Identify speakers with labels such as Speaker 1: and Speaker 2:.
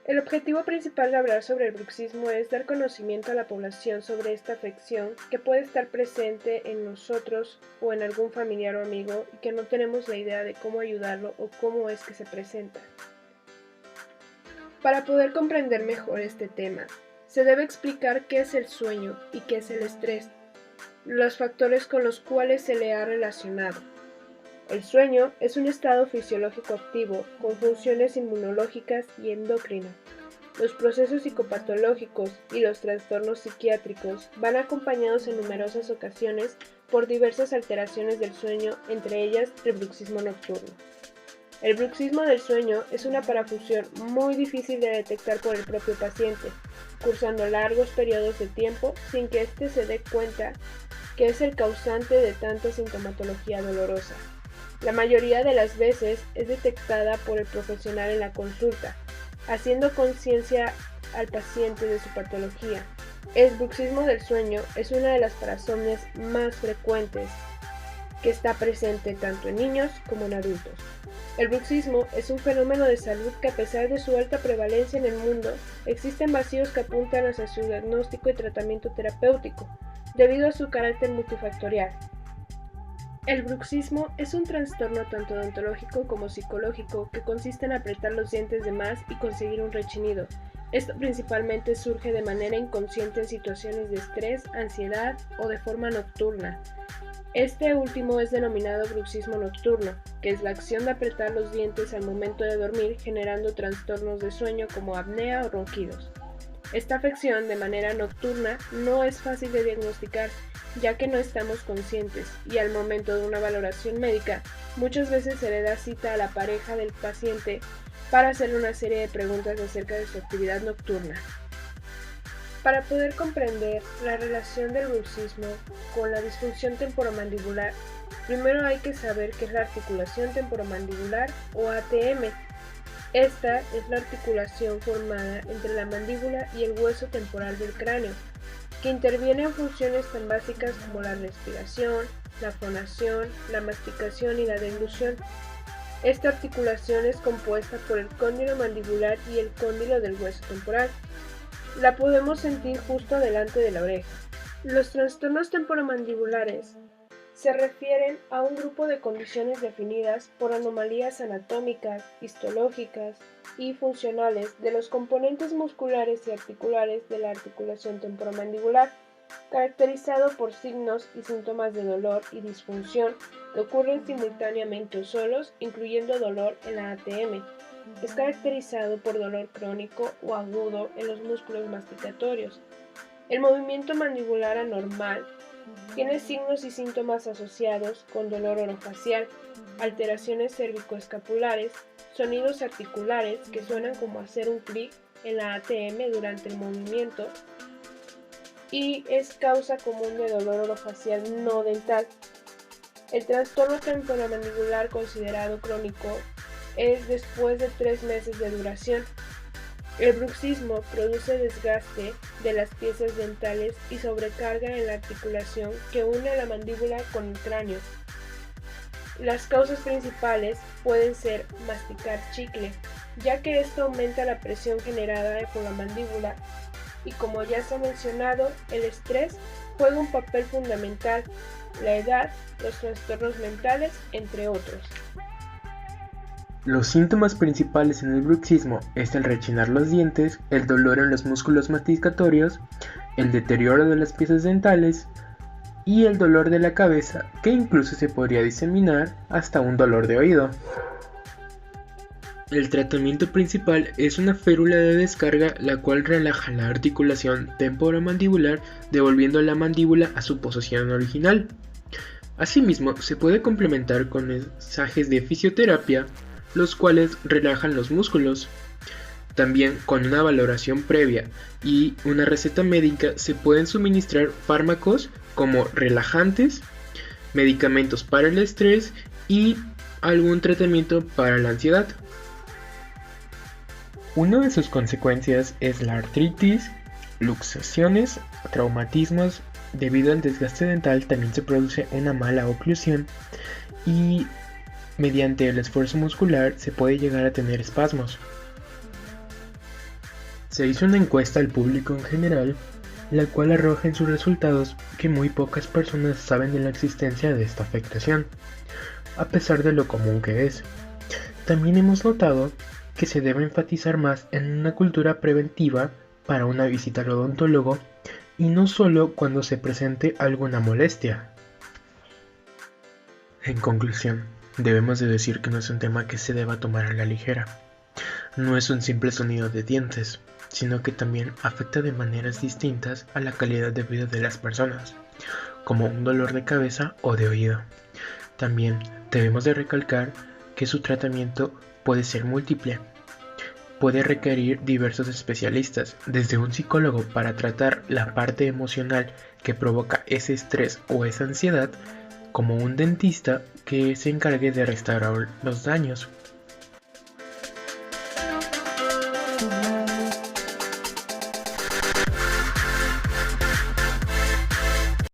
Speaker 1: El objetivo principal de hablar sobre el bruxismo es dar conocimiento a la población sobre esta afección que puede estar presente en nosotros o en algún familiar o amigo y que no tenemos la idea de cómo ayudarlo o cómo es que se presenta. Para poder comprender mejor este tema, se debe explicar qué es el sueño y qué es el estrés, los factores con los cuales se le ha relacionado. El sueño es un estado fisiológico activo con funciones inmunológicas y endocrinas. Los procesos psicopatológicos y los trastornos psiquiátricos van acompañados en numerosas ocasiones por diversas alteraciones del sueño, entre ellas el bruxismo nocturno. El bruxismo del sueño es una parafunción muy difícil de detectar por el propio paciente, cursando largos periodos de tiempo sin que éste se dé cuenta que es el causante de tanta sintomatología dolorosa. La mayoría de las veces es detectada por el profesional en la consulta, haciendo conciencia al paciente de su patología. El bruxismo del sueño es una de las parasomnias más frecuentes que está presente tanto en niños como en adultos. El bruxismo es un fenómeno de salud que, a pesar de su alta prevalencia en el mundo, existen vacíos que apuntan hacia su diagnóstico y tratamiento terapéutico, debido a su carácter multifactorial. El bruxismo es un trastorno tanto odontológico como psicológico que consiste en apretar los dientes de más y conseguir un rechinido. Esto principalmente surge de manera inconsciente en situaciones de estrés, ansiedad o de forma nocturna. Este último es denominado bruxismo nocturno, que es la acción de apretar los dientes al momento de dormir, generando trastornos de sueño como apnea o ronquidos. Esta afección de manera nocturna no es fácil de diagnosticar, ya que no estamos conscientes, y al momento de una valoración médica, muchas veces se le da cita a la pareja del paciente para hacerle una serie de preguntas acerca de su actividad nocturna. Para poder comprender la relación del bruxismo con la disfunción temporomandibular, primero hay que saber qué es la articulación temporomandibular o ATM. Esta es la articulación formada entre la mandíbula y el hueso temporal del cráneo, que interviene en funciones tan básicas como la respiración, la fonación, la masticación y la deglución. Esta articulación es compuesta por el cóndilo mandibular y el cóndilo del hueso temporal. La podemos sentir justo delante de la oreja. Los trastornos temporomandibulares se refieren a un grupo de condiciones definidas por anomalías anatómicas, histológicas y funcionales de los componentes musculares y articulares de la articulación temporomandibular, caracterizado por signos y síntomas de dolor y disfunción que ocurren simultáneamente o solos, incluyendo dolor en la ATM. Es caracterizado por dolor crónico o agudo en los músculos masticatorios. El movimiento mandibular anormal tiene signos y síntomas asociados con dolor orofacial, alteraciones cervicoescapulares, sonidos articulares que suenan como hacer un clic en la ATM durante el movimiento, y es causa común de dolor orofacial no dental. El trastorno temporomandibular considerado crónico es después de 3 meses de duración. El bruxismo produce desgaste de las piezas dentales y sobrecarga en la articulación que une la mandíbula con el cráneo. Las causas principales pueden ser masticar chicle, ya que esto aumenta la presión generada por la mandíbula, y como ya se ha mencionado, el estrés juega un papel fundamental, la edad, los trastornos mentales, entre otros.
Speaker 2: Los síntomas principales en el bruxismo es el rechinar los dientes, el dolor en los músculos masticatorios, el deterioro de las piezas dentales y el dolor de la cabeza, que incluso se podría diseminar hasta un dolor de oído. El tratamiento principal es una férula de descarga, la cual relaja la articulación temporomandibular, devolviendo la mandíbula a su posición original. Asimismo, se puede complementar con mensajes de fisioterapia, los cuales relajan los músculos. También, con una valoración previa y una receta médica, se pueden suministrar fármacos como relajantes, medicamentos para el estrés y algún tratamiento para la ansiedad. Una de sus consecuencias es la artritis, luxaciones, traumatismos. Debido al desgaste dental también se produce una mala oclusión y Mediante el esfuerzo muscular se puede llegar a tener espasmos. Se hizo una encuesta al público en general, la cual arroja en sus resultados que muy pocas personas saben de la existencia de esta afectación, a pesar de lo común que es. También hemos notado que se debe enfatizar más en una cultura preventiva para una visita al odontólogo y no solo cuando se presente alguna molestia. En conclusión, debemos de decir que no es un tema que se deba tomar a la ligera. No es un simple sonido de dientes, sino que también afecta de maneras distintas a la calidad de vida de las personas, como un dolor de cabeza o de oído. También debemos de recalcar que su tratamiento puede ser múltiple. Puede requerir diversos especialistas, desde un psicólogo para tratar la parte emocional que provoca ese estrés o esa ansiedad, como un dentista que se encargue de restaurar los daños,